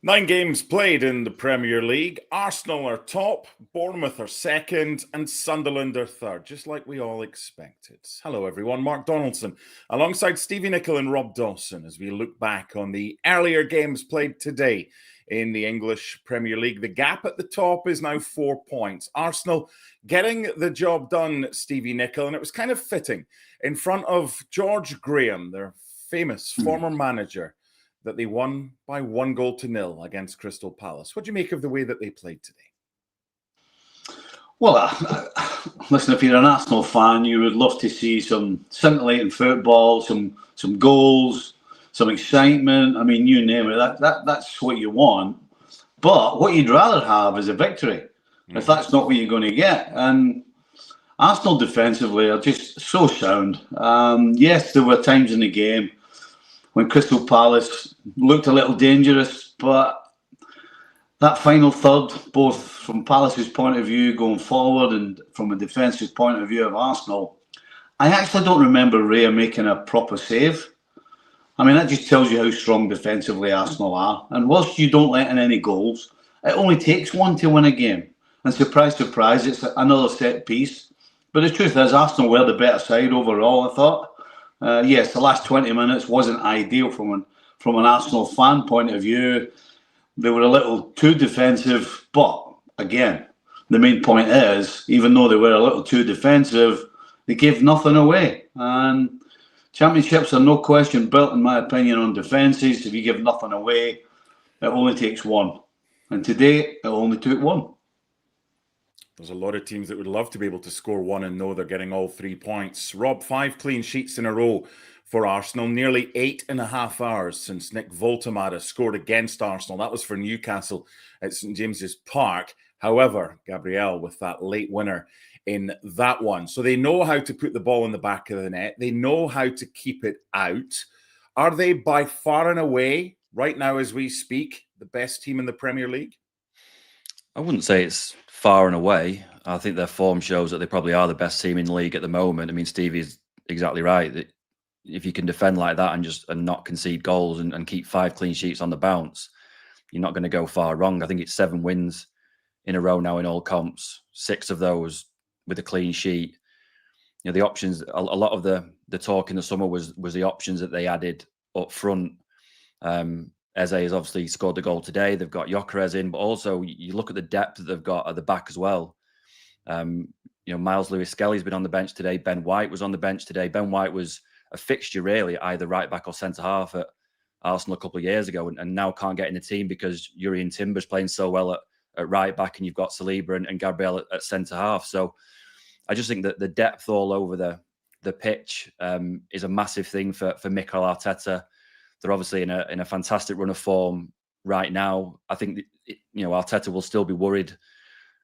9 games played in the Premier League. Arsenal are top, Bournemouth are second, and Sunderland are third, just like we all expected. Hello, everyone. Mark Donaldson, alongside Stevie Nicol and Rob Dawson, as we look back on the earlier games played today in the English Premier League. The gap at the top is now 4 points. Arsenal getting the job done, Stevie Nicol, and it was kind of fitting in front of George Graham, their famous former manager, that they won by 1-0 against Crystal Palace. What do you make of the way that they played today? Well, listen, if you're an Arsenal fan, you would love to see some scintillating football, some goals, some excitement. I mean, you name it. That's what you want. But what you'd rather have is a victory, if that's not what you're going to get. And Arsenal defensively are just so sound. Yes, there were times in the game when Crystal Palace looked a little dangerous, but that final third, both from Palace's point of view going forward and from a defensive point of view of Arsenal, I actually don't remember Raya making a proper save. I mean, that just tells you how strong defensively Arsenal are. And whilst you don't let in any goals, it only takes one to win a game. And surprise, surprise, it's another set piece. But the truth is, Arsenal were the better side overall, I thought. Yes, the last 20 minutes wasn't ideal from an Arsenal fan point of view. They were a little too defensive, but again, the main point is, even though they were a little too defensive, they gave nothing away. And championships are no question built, in my opinion, on defences. If you give nothing away, it only takes one. And today, it only took one. There's a lot of teams that would love to be able to score one and know they're getting all 3 points. Rob, 5 clean sheets in a row for Arsenal. Nearly 8.5 hours since Nick Voltemade scored against Arsenal. That was for Newcastle at St James's Park. However, Gabriel with that late winner in that one. So they know how to put the ball in the back of the net. They know how to keep it out. Are they by far and away, right now as we speak, the best team in the Premier League? I wouldn't say it's far and away. I think their form shows that they probably are the best team in the league at the moment. I mean, Stevie's exactly right. That if you can defend like that and not concede goals and keep 5 clean sheets on the bounce, you're not going to go far wrong. I think it's 7 wins in a row now in all comps, 6 of those with a clean sheet. You know, the options, a lot of the talk in the summer was the options that they added up front. Eze has obviously scored the goal today. They've got Gyökeres in, but also you look at the depth that they've got at the back as well. You know, Miles Lewis-Skelly's been on the bench today. Ben White was on the bench today. Ben White was a fixture really, either right back or centre half at Arsenal a couple of years ago, and now can't get in the team because Jurriën Timber's playing so well at right back, and you've got Saliba and Gabriel at centre half. So I just think that the depth all over the pitch is a massive thing for Mikel Arteta. They're obviously in a fantastic run of form right now. I think Arteta will still be worried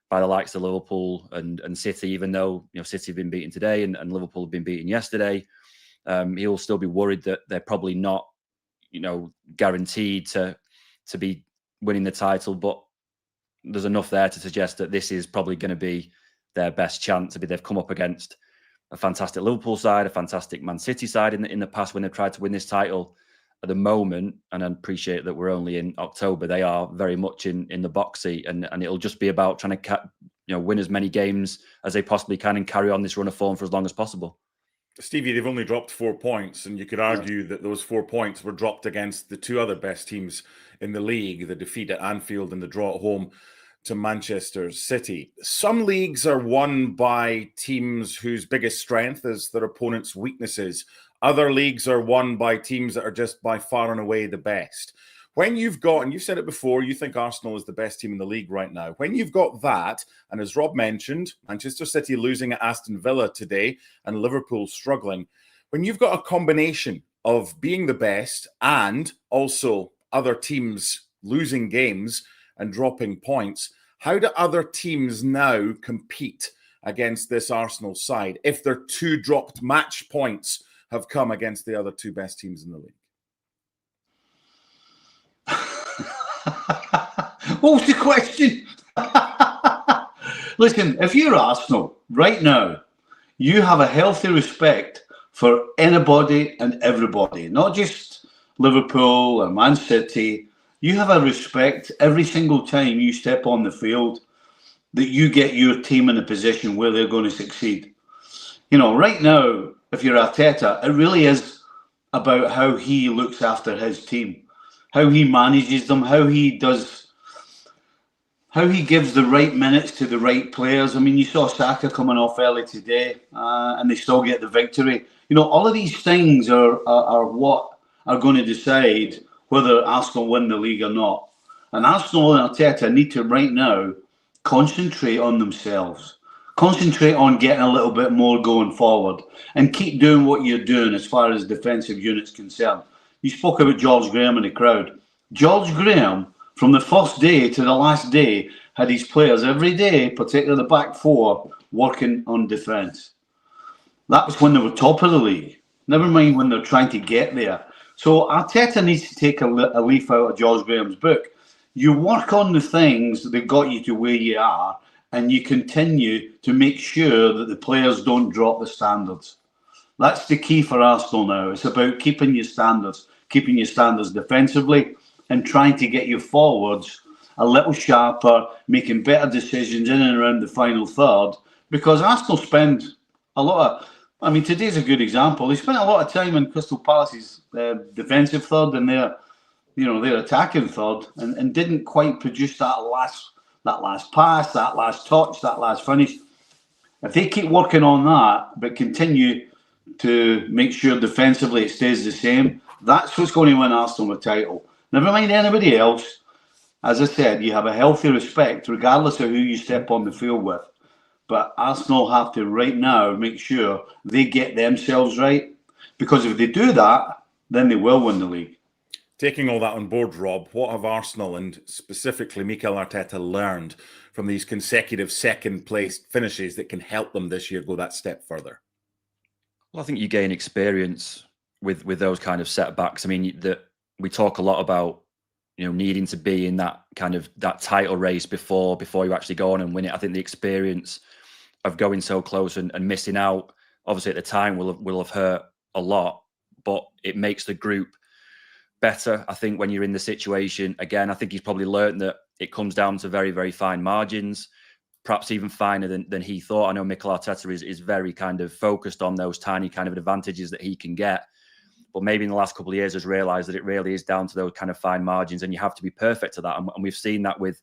by the likes of Liverpool and City, even though City have been beaten today and Liverpool have been beaten yesterday. He'll still be worried that they're probably not guaranteed to be winning the title, but there's enough there to suggest that this is probably going to be their best chance. They've come up against a fantastic Liverpool side, a fantastic Man City side in the past when they've tried to win this title. At the moment, and I appreciate that we're only in October, they are very much in the box seat, and it'll just be about trying to win as many games as they possibly can and carry on this run of form for as long as possible. Stevie, they've only dropped 4 points, and you could argue that those 4 points were dropped against the 2 other best teams in the league, the defeat at Anfield and the draw at home to Manchester City. Some leagues are won by teams whose biggest strength is their opponent's weaknesses. Other leagues are won by teams that are just by far and away the best. When you've got, and you've said it before, you think Arsenal is the best team in the league right now. When you've got that, and as Rob mentioned, Manchester City losing at Aston Villa today and Liverpool struggling, when you've got a combination of being the best and also other teams losing games and dropping points, how do other teams now compete against this Arsenal side if their 2 dropped match points have come against the other 2 best teams in the league? What was the question? Listen, if you're Arsenal right now, you have a healthy respect for anybody and everybody, not just Liverpool or Man City. you have a respect every single time you step on the field that you get your team in a position where they're going to succeed. You know, right now, if you're Arteta, it really is about how he looks after his team, how he manages them, how he gives the right minutes to the right players. I mean, you saw Saka coming off early today, and they still get the victory. You know, all of these things are what are going to decide whether Arsenal win the league or not. And Arsenal and Arteta need to right now concentrate on themselves, concentrate on getting a little bit more going forward, and keep doing what you're doing as far as defensive units concerned. You spoke about George Graham in the crowd. George Graham, from the first day to the last day, had his players every day, particularly the back four, working on defence. That was when they were top of the league. Never mind when they're trying to get there. So Arteta needs to take a leaf out of George Graham's book. You work on the things that got you to where you are, and you continue to make sure that the players don't drop the standards. That's the key for Arsenal now. It's about keeping your standards defensively, and trying to get your forwards a little sharper, making better decisions in and around the final third. Because Arsenal spend a lot of, I mean, today's a good example. They spent a lot of time in Crystal Palace's defensive third and their attacking third, and didn't quite produce that last pass, that last touch, that last finish. If they keep working on that, but continue to make sure defensively it stays the same, that's what's going to win Arsenal the title. Never mind anybody else. As I said, you have a healthy respect regardless of who you step on the field with. But Arsenal have to right now make sure they get themselves right, because if they do that, then they will win the league. Taking all that on board, Rob, what have Arsenal and specifically Mikel Arteta learned from these consecutive second-place finishes that can help them this year go that step further? Well, I think you gain experience with those kind of setbacks. I mean, we talk a lot about, needing to be in that kind of that title race before you actually go on and win it. I think the experience of going so close and missing out, obviously at the time will have hurt a lot, but it makes the group better. I think when you're in the situation, again, I think he's probably learned that it comes down to very, very fine margins, perhaps even finer than he thought. I know Mikel Arteta is very kind of focused on those tiny kind of advantages that he can get. But maybe in the last couple of years has realised that it really is down to those kind of fine margins, and you have to be perfect to that. And we've seen that with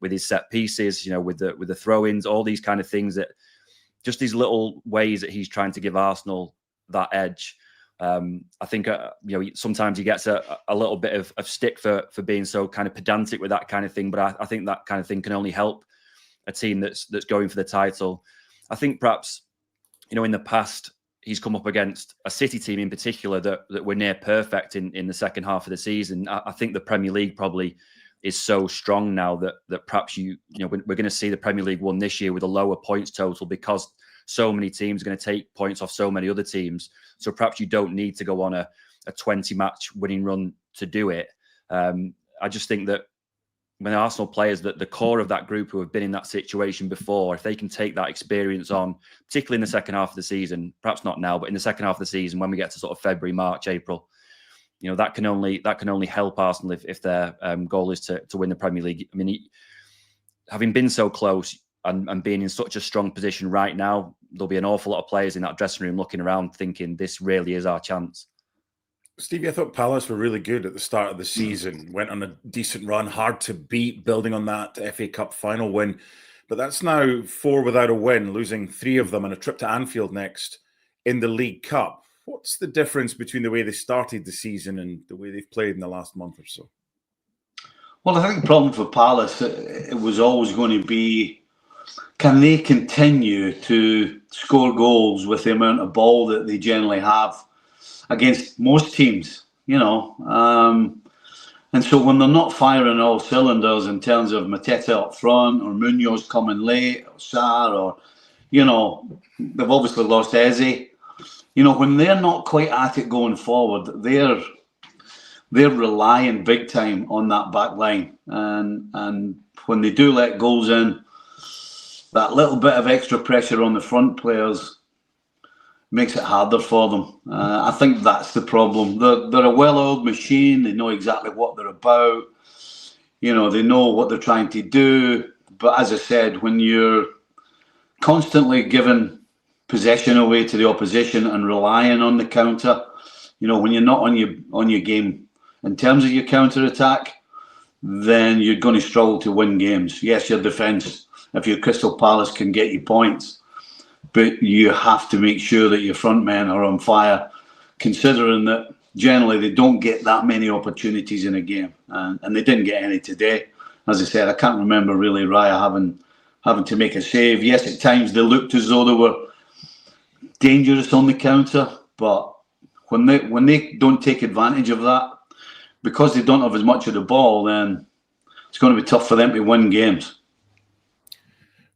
his set pieces, with the throw-ins, all these kind of things, that just these little ways that he's trying to give Arsenal that edge. I think sometimes he gets a little bit of stick for being so kind of pedantic with that kind of thing. But I think that kind of thing can only help a team that's going for the title. I think perhaps in the past, he's come up against a City team in particular that were near perfect in the second half of the season. I think the Premier League probably is so strong now that perhaps we're going to see the Premier League won this year with a lower points total, because so many teams are going to take points off so many other teams. So perhaps you don't need to go on a 20-match winning run to do it. I just think that when Arsenal players, the core of that group who have been in that situation before, if they can take that experience on, particularly in the second half of the season, perhaps not now, but in the second half of the season, when we get to sort of February, March, April, that can only help Arsenal if their goal is to win the Premier League. I mean, having been so close and being in such a strong position right now, there'll be an awful lot of players in that dressing room looking around thinking this really is our chance. Stevie, I thought Palace were really good at the start of the season, went on a decent run, hard to beat, building on that FA Cup final win. But that's now 4 without a win, losing 3 of them and a trip to Anfield next in the League Cup. What's the difference between the way they started the season and the way they've played in the last month or so? Well, I think the problem for Palace, it was always going to be, can they continue to score goals with the amount of ball that they generally have against most teams, and so when they're not firing all cylinders in terms of Mateta up front or Munoz coming late or Sarr, or they've obviously lost Eze. When they're not quite at it going forward, they're relying big time on that back line, and when they do let goals in, that little bit of extra pressure on the front players makes it harder for them. I think that's the problem. They're a well-oiled machine. They know exactly what they're about. They know what they're trying to do. But as I said, when you're constantly giving possession away to the opposition and relying on the counter, when you're not on your game in terms of your counter attack, then you're going to struggle to win games. Yes, your defence, if your Crystal Palace, can get you points, but you have to make sure that your front men are on fire, considering that generally they don't get that many opportunities in a game, and they didn't get any today. As I said, I can't remember really Raya having to make a save. Yes, at times they looked as though they were dangerous on the counter, but when they don't take advantage of that, because they don't have as much of the ball, then it's going to be tough for them to win games.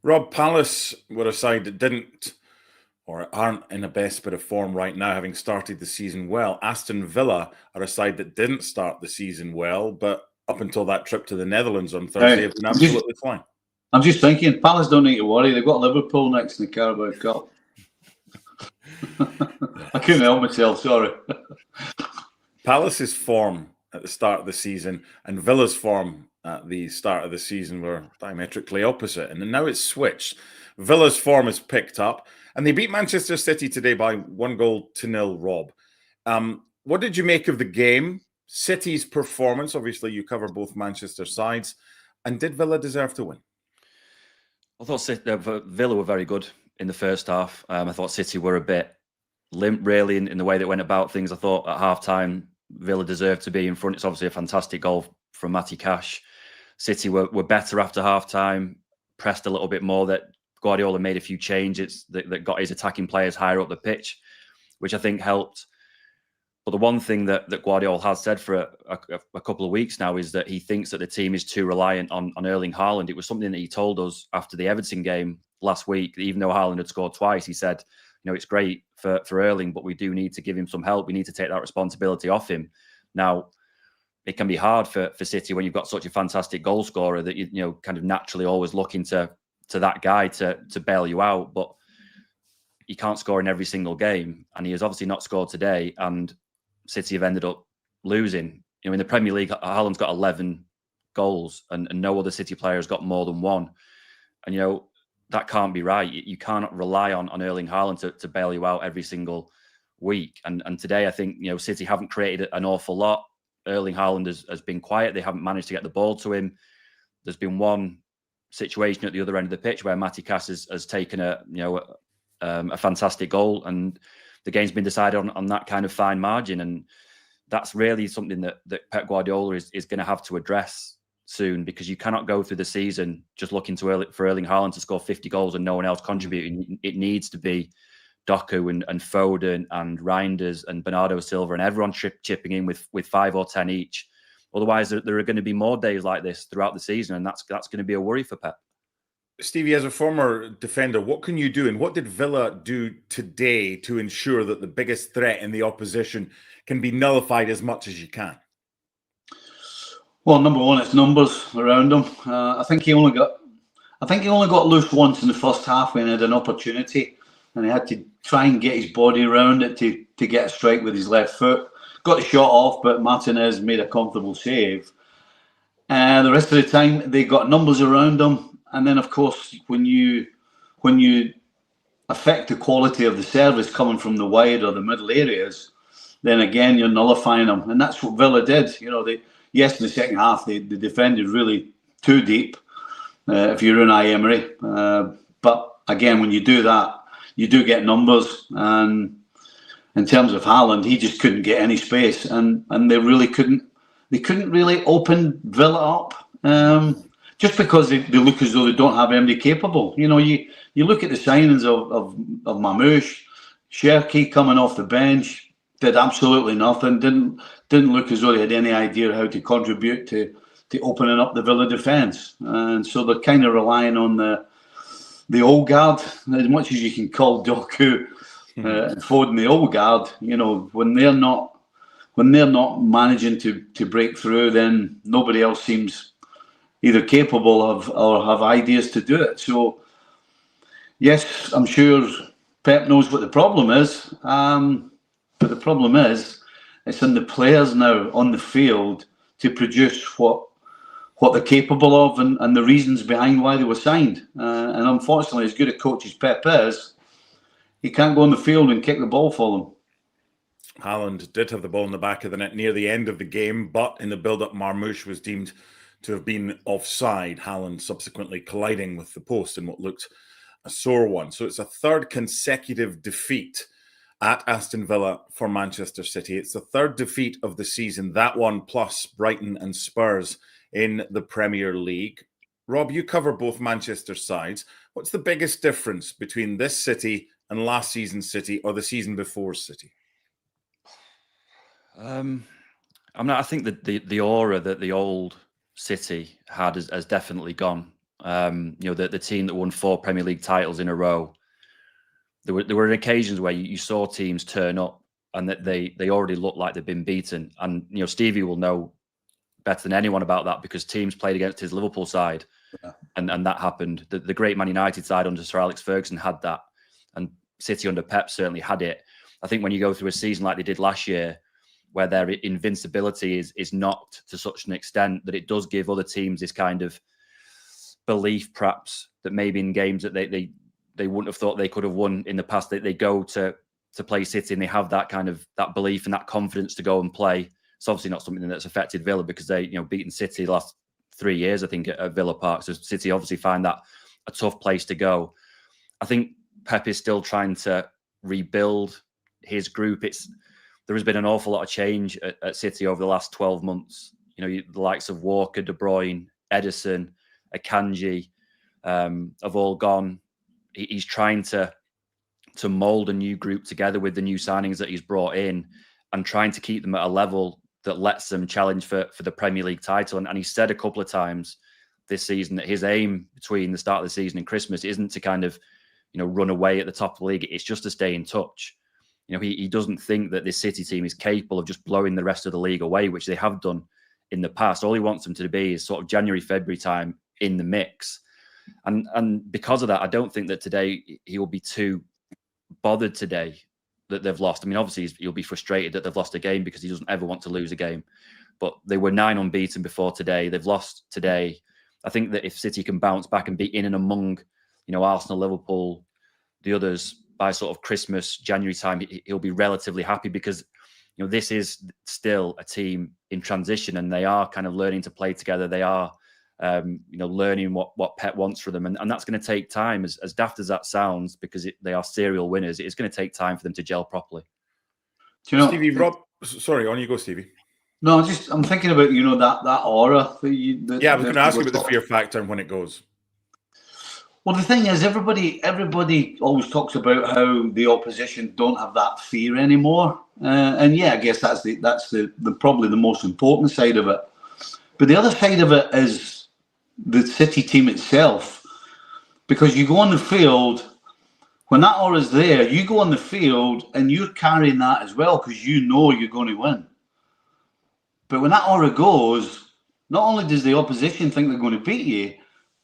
Rob, Palace were a side that didn't or aren't in the best bit of form right now, having started the season well. Aston Villa are a side that didn't start the season well, but up until that trip to the Netherlands on Thursday, have been absolutely fine. I'm just thinking, Palace don't need to worry. They've got Liverpool next in the Carabao Cup. I couldn't help myself, sorry. Palace's form at the start of the season and Villa's form at the start of the season were diametrically opposite, and now it's switched. Villa's form has picked up, and they beat Manchester City today by 1-0. Rob, what did you make of the game? City's performance, obviously you cover both Manchester sides, and did Villa deserve to win? I thought Villa were very good in the first half. I thought City were a bit limp, really, in the way they went about things. I thought at half-time, Villa deserved to be in front. It's obviously a fantastic goal from Matty Cash. City were better after half-time, pressed a little bit more. That Guardiola made a few changes that got his attacking players higher up the pitch, which I think helped. But the one thing that Guardiola has said for a couple of weeks now is that he thinks that the team is too reliant on Erling Haaland. It was something that he told us after the Everton game last week. Even though Haaland had scored twice, he said, it's great for Erling, but we do need to give him some help. We need to take that responsibility off him. Now, it can be hard for City when you've got such a fantastic goal scorer that you kind of naturally always looking to that guy to bail you out. But he can't score in every single game, and he has obviously not scored today. And City have ended up losing. In the Premier League, Haaland's got 11 goals, and no other City player has got more than one. And that can't be right. You cannot rely on Erling Haaland to bail you out every single week. And today, I think City haven't created an awful lot. Erling Haaland has been quiet. They haven't managed to get the ball to him. There's been one situation at the other end of the pitch where Matty Cash has taken a fantastic goal, and the game's been decided on that kind of fine margin. And that's really something that Pep Guardiola is going to have to address soon, because you cannot go through the season just looking for Erling Haaland to score 50 goals and no one else contributing. It needs to be Doku and Foden and Reinders and Bernardo Silva and everyone chipping in with 5 or 10 each. Otherwise, there are going to be more days like this throughout the season, and that's going to be a worry for Pep. Stevie, as a former defender, what can you do, and what did Villa do today to ensure that the biggest threat in the opposition can be nullified as much as you can? Well, number one, it's numbers around him. I think he only got loose once in the first half when he had an opportunity, and he had to try and get his body around it to get a strike with his left foot. Got the shot off, but Martinez made a comfortable save. The rest of the time, they got numbers around him. And then, of course, when you affect the quality of the service coming from the wide or the middle areas, then again, you're nullifying them. And that's what Villa did. Yes, in the second half, they defended really too deep, if you're Unai Emery. But again, when you do that, you do get numbers. And in terms of Haaland, he just couldn't get any space. And they really couldn't really open Villa up. Just because they look as though they don't have anybody capable. You look at the signings of Mamouche, Cherki coming off the bench, did absolutely nothing. Didn't look as though they had any idea how to contribute to opening up the Villa defence. And so they're kind of relying on the old guard, as much as you can call Doku and Foden the old guard. When they're not managing to break through, then nobody else seems either capable of or have ideas to do it. So, yes, I'm sure Pep knows what the problem is. But the problem is, it's on the players now on the field to produce what what they're capable of and the reasons behind why they were signed. And unfortunately, as good a coach as Pep is, he can't go on the field and kick the ball for them. Haaland did have the ball in the back of the net near the end of the game, but in the build-up, Marmoush was deemed to have been offside. Haaland subsequently colliding with the post in what looked a sore one. So it's a third consecutive defeat at Aston Villa for Manchester City. It's the third defeat of the season, that one plus Brighton and Spurs in the Premier League. Rob, you cover both Manchester sides. What's the biggest difference between this City and last season's City or the season before City? I think that the aura that the old City had has definitely gone. The team that won 4 Premier League titles in a row. There were occasions where you saw teams turn up and that they already looked like they've been beaten. And Stevie will know better than anyone about that because teams played against his Liverpool side, and that happened. The great Man United side under Sir Alex Ferguson had that, and City under Pep certainly had it. I think when you go through a season like they did last year, where their invincibility is knocked to such an extent that it does give other teams this kind of belief, perhaps, that maybe in games that they wouldn't have thought they could have won in the past, that they go to play City and they have that kind of that belief and that confidence to go and play. It's obviously not something that's affected Villa because they beaten City the last 3 years, I think, at Villa Park. So City obviously find that a tough place to go. I think Pep is still trying to rebuild his group. There has been an awful lot of change at City over the last 12 months. The likes of Walker, De Bruyne, Ederson, Akanji have all gone. He's trying to mould a new group together with the new signings that he's brought in and trying to keep them at a level that lets them challenge for the Premier League title. And he said a couple of times this season that his aim between the start of the season and Christmas isn't to kind of, run away at the top of the league. It's just to stay in touch. He doesn't think that this City team is capable of just blowing the rest of the league away, which they have done in the past. All he wants them to be is sort of January, February time in the mix. And because of that, I don't think that today he will be too bothered today that they've lost. I mean, obviously he'll be frustrated that they've lost a game because he doesn't ever want to lose a game. But they were 9 unbeaten before today. They've lost today. I think that if City can bounce back and be in and among, Arsenal, Liverpool, the others by sort of Christmas, January time, he'll be relatively happy because, this is still a team in transition and they are kind of learning to play together. They are, learning what Pep wants from them. And that's going to take time, as daft as that sounds, because they are serial winners. It's going to take time for them to gel properly. Stevie, Rob, sorry, on you go, Stevie. No, I'm thinking about, that aura. I was going to ask you about the fear factor and when it goes. Well, the thing is, everybody always talks about how the opposition don't have that fear anymore, and I guess that's the probably the most important side of it. But the other side of it is the City team itself, because you go on the field when that aura's there. You go on the field and you're carrying that as well because you're going to win. But when that aura goes, not only does the opposition think they're going to beat you,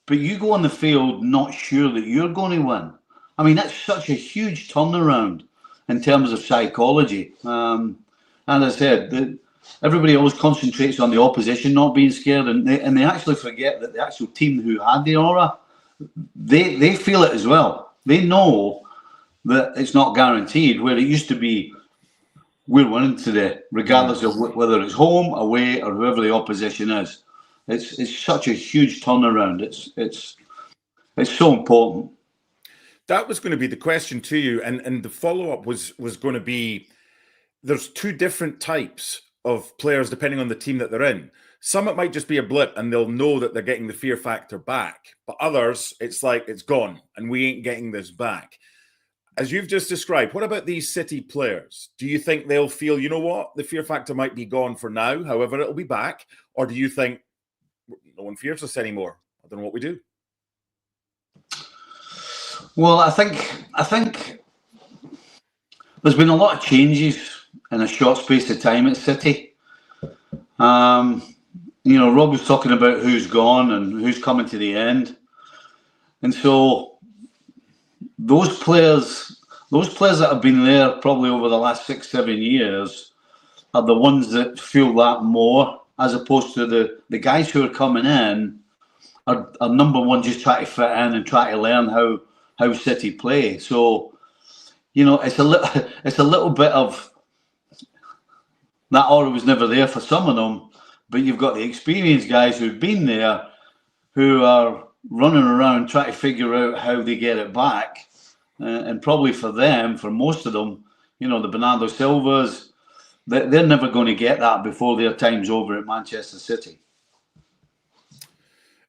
but you go on the field not sure that you're going to win. I mean, that's such a huge turnaround in terms of psychology. And as I said, everybody always concentrates on the opposition not being scared, and they actually forget that the actual team who had the aura, they feel it as well. They know that it's not guaranteed, where it used to be, we're winning today, regardless of whether it's home, away, or whoever the opposition is. It's such a huge turnaround. It's so important. That was going to be the question to you, and the follow-up was going to be, there's 2 different types of players depending on the team that they're in. Some it might just be a blip and they'll know that they're getting the fear factor back. But others, it's like it's gone and we ain't getting this back. As you've just described, what about these City players? Do you think they'll feel, you know what, the fear factor might be gone for now, however it'll be back? Or do you think no one fears us anymore? I don't know what we do. Well, I think there's been a lot of changes in a short space of time at City. Rob was talking about who's gone and who's coming to the end. And so those players that have been there probably over the last 6-7 years are the ones that feel that more. as opposed to the guys who are coming in are number one, just trying to fit in and try to learn how City play. So, it's a little bit of that aura was never there for some of them, but you've got the experienced guys who've been there, who are running around trying to figure out how they get it back. And probably for them, for most of them, the Bernardo Silvas, they're never going to get that before their time's over at Manchester City.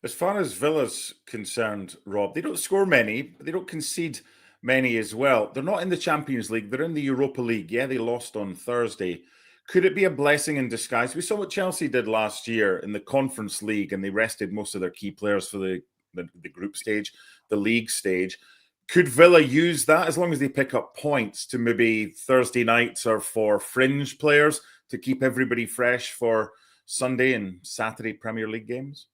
As far as Villa's concerned, Rob, they don't score many, but they don't concede many as well. They're not in the Champions League. They're in the Europa League. Yeah, they lost on Thursday. Could it be a blessing in disguise? We saw what Chelsea did last year in the Conference League, and they rested most of their key players for the group stage, the league stage. Could Villa use that, as long as they pick up points, to maybe Thursday nights or for fringe players to keep everybody fresh for Sunday and Saturday Premier League games?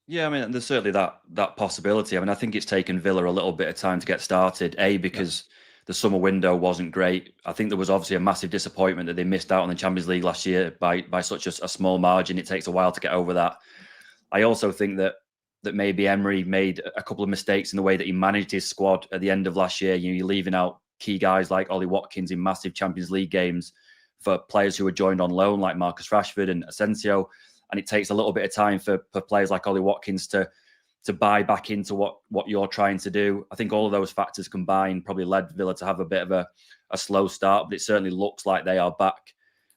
Yeah, I mean, there's certainly that possibility. I mean, I think it's taken Villa a little bit of time to get started, because the summer window wasn't great. I think there was obviously a massive disappointment that they missed out on the Champions League last year by such a small margin. It takes a while to get over that. I also think that maybe Emery made a couple of mistakes in the way that he managed his squad at the end of last year. You're leaving out key guys like Ollie Watkins in massive Champions League games for players who were joined on loan like Marcus Rashford and Asensio. And it takes a little bit of time for players like Ollie Watkins to buy back into what you're trying to do. I think all of those factors combined probably led Villa to have a bit of a slow start, but it certainly looks like they are back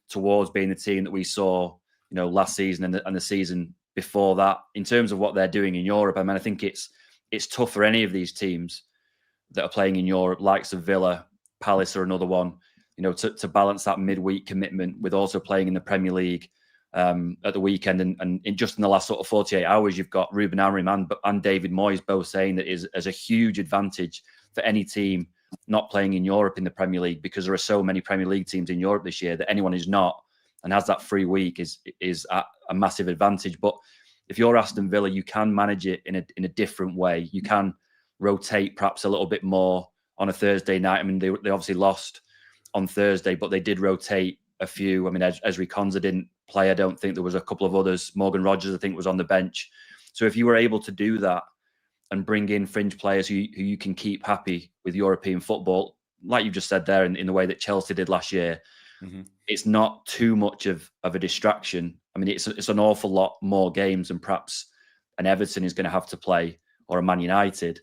towards being the team that we saw, last season and the season before that. In terms of what they're doing in Europe, I mean, I think it's tough for any of these teams that are playing in Europe, likes of Villa, Palace or another one, to balance that midweek commitment with also playing in the Premier League at the weekend. And just in the last sort of 48 hours, you've got Ruben Amorim and David Moyes both saying that is a huge advantage for any team not playing in Europe in the Premier League, because there are so many Premier League teams in Europe this year that anyone who's not and has that free week is a massive advantage. But if you're Aston Villa, you can manage it in a different way. You can rotate perhaps a little bit more on a Thursday night. I mean, they obviously lost on Thursday, but they did rotate a few. I mean, Ezri Konsa didn't play. I don't think there was a couple of others. Morgan Rogers, I think, was on the bench. So if you were able to do that and bring in fringe players who you can keep happy with European football, like you just said there, in the way that Chelsea did last year, it's not too much of a distraction. I mean, it's an awful lot more games than perhaps an Everton is going to have to play, or a Man United.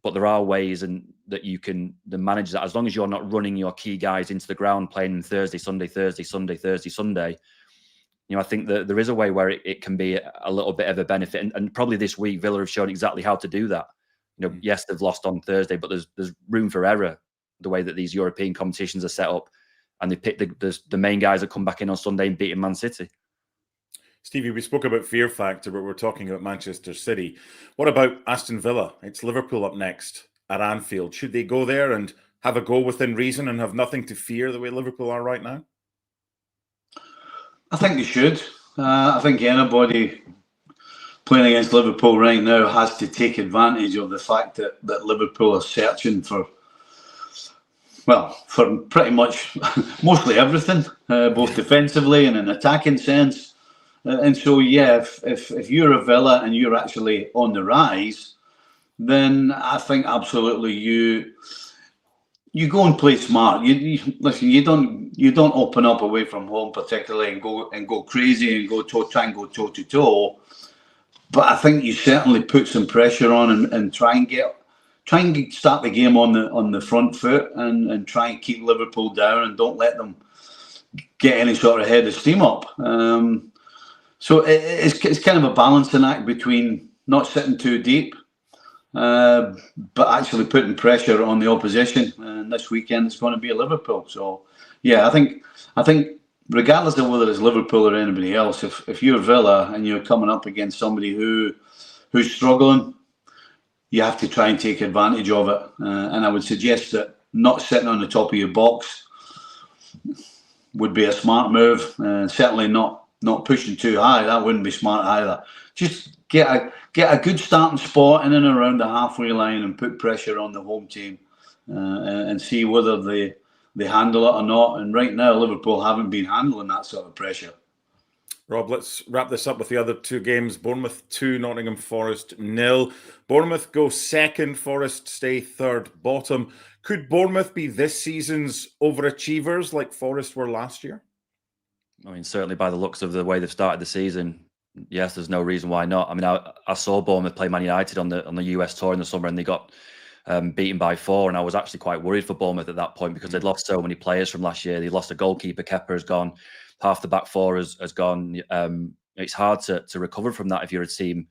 But there are ways that you can manage that, as long as you're not running your key guys into the ground playing Thursday, Sunday, Thursday, Sunday, Thursday, Sunday. I think that there is a way where it can be a little bit of a benefit. And probably this week, Villa have shown exactly how to do that. Yes, they've lost on Thursday, but there's room for error the way that these European competitions are set up. And they pick the main guys that come back in on Sunday and beating Man City. Stevie, we spoke about fear factor, but we're talking about Manchester City. What about Aston Villa? It's Liverpool up next at Anfield. Should they go there and have a go within reason and have nothing to fear the way Liverpool are right now? I think they should. I think anybody playing against Liverpool right now has to take advantage of the fact that Liverpool are searching for pretty much mostly everything, both defensively and in an attacking sense. And so, yeah, if you're a Villa and you're actually on the rise, then I think absolutely you go and play smart. Listen, you don't open up away from home particularly and go crazy and try and go toe to toe. But I think you certainly put some pressure on and try and start the game on the front foot and try and keep Liverpool down and don't let them get any sort of head of steam up. So it's kind of a balancing act between not sitting too deep, but actually putting pressure on the opposition. And this weekend it's going to be Liverpool. So yeah, I think regardless of whether it's Liverpool or anybody else, if you're Villa and you're coming up against somebody who's struggling, you have to try and take advantage of it. And I would suggest that not sitting on the top of your box would be a smart move. Certainly not pushing too high. That wouldn't be smart either. Just get a good starting spot in and around the halfway line and put pressure on the home team and see whether they handle it or not. And right now, Liverpool haven't been handling that sort of pressure. Rob, let's wrap this up with the other two games. Bournemouth 2, Nottingham Forest 0. Bournemouth go second, Forest stay third bottom. Could Bournemouth be this season's overachievers like Forest were last year? I mean, certainly by the looks of the way they've started the season, yes, there's no reason why not. I mean, I saw Bournemouth play Man United on the US tour in the summer, and they got beaten by 4. And I was actually quite worried for Bournemouth at that point because they'd lost so many players from last year. They lost a goalkeeper, Kepa has gone, half the back four has gone. It's hard to recover from that if you're a team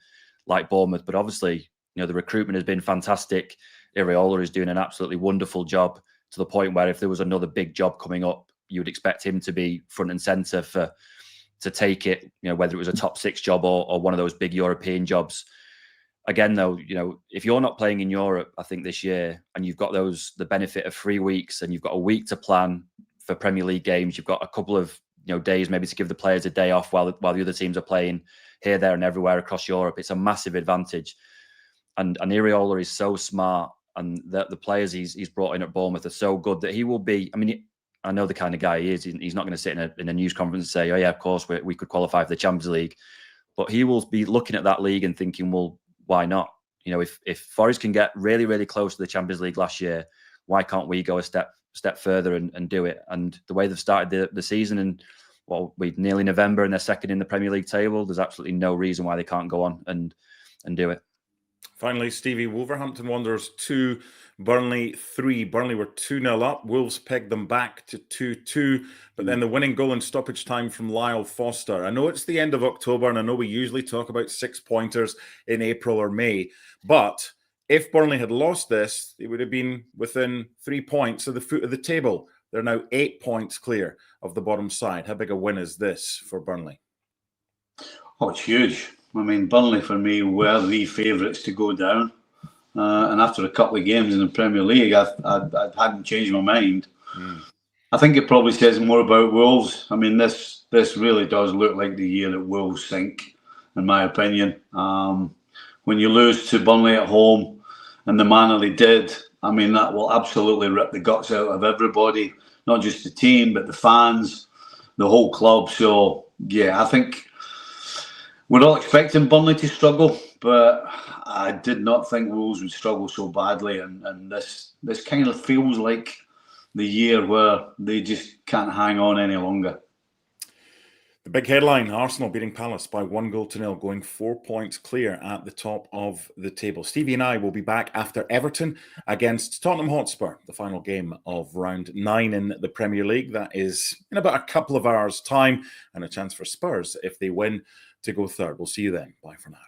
like Bournemouth. But obviously, the recruitment has been fantastic. Iraola is doing an absolutely wonderful job, to the point where if there was another big job coming up, you would expect him to be front and centre to take it, whether it was a top 6 job or one of those big European jobs. Again, though, if you're not playing in Europe, I think this year, and you've got the benefit of 3 weeks, and you've got a week to plan for Premier League games, you've got a couple of days maybe to give the players a day off while the other teams are playing here, there, and everywhere across Europe. It's a massive advantage, and Iraola is so smart, and the players he's brought in at Bournemouth are so good that he will be. I mean, I know the kind of guy he is. He's not going to sit in a news conference and say, "Oh yeah, of course we could qualify for the Champions League," but he will be looking at that league and thinking, "Well, why not? If Forest can get really, really close to the Champions League last year, why can't we go a step further and do it?" And the way they've started the season, and we're nearly November, and they're second in the Premier League table, there's absolutely no reason why they can't go on and do it. Finally, Stevie, Wolverhampton Wanderers 2, Burnley 3. Burnley were 2-0 up. Wolves pegged them back to 2-2. But then the winning goal in stoppage time from Lyle Foster. I know it's the end of October, and I know we usually talk about 6-pointers in April or May. But if Burnley had lost this, they would have been within 3 points of the foot of the table. They're now 8 points clear of the bottom side. How big a win is this for Burnley? Oh, it's huge. I mean, Burnley for me were the favourites to go down, and after a couple of games in the Premier League, I hadn't changed my mind. I think it probably says more about Wolves. I mean, this really does look like the year that Wolves sink, in my opinion. When you lose to Burnley at home, and the manner they did, I mean, that will absolutely rip the guts out of everybody, not just the team, but the fans, the whole club. So, yeah, I think we're all expecting Burnley to struggle, but I did not think Wolves would struggle so badly. And this kind of feels like the year where they just can't hang on any longer. The big headline, Arsenal beating Palace by 1-0, going 4 points clear at the top of the table. Stevie and I will be back after Everton against Tottenham Hotspur, the final game of round 9 in the Premier League. That is in about a couple of hours' time, and a chance for Spurs, if they win, to go third. We'll see you then. Bye for now.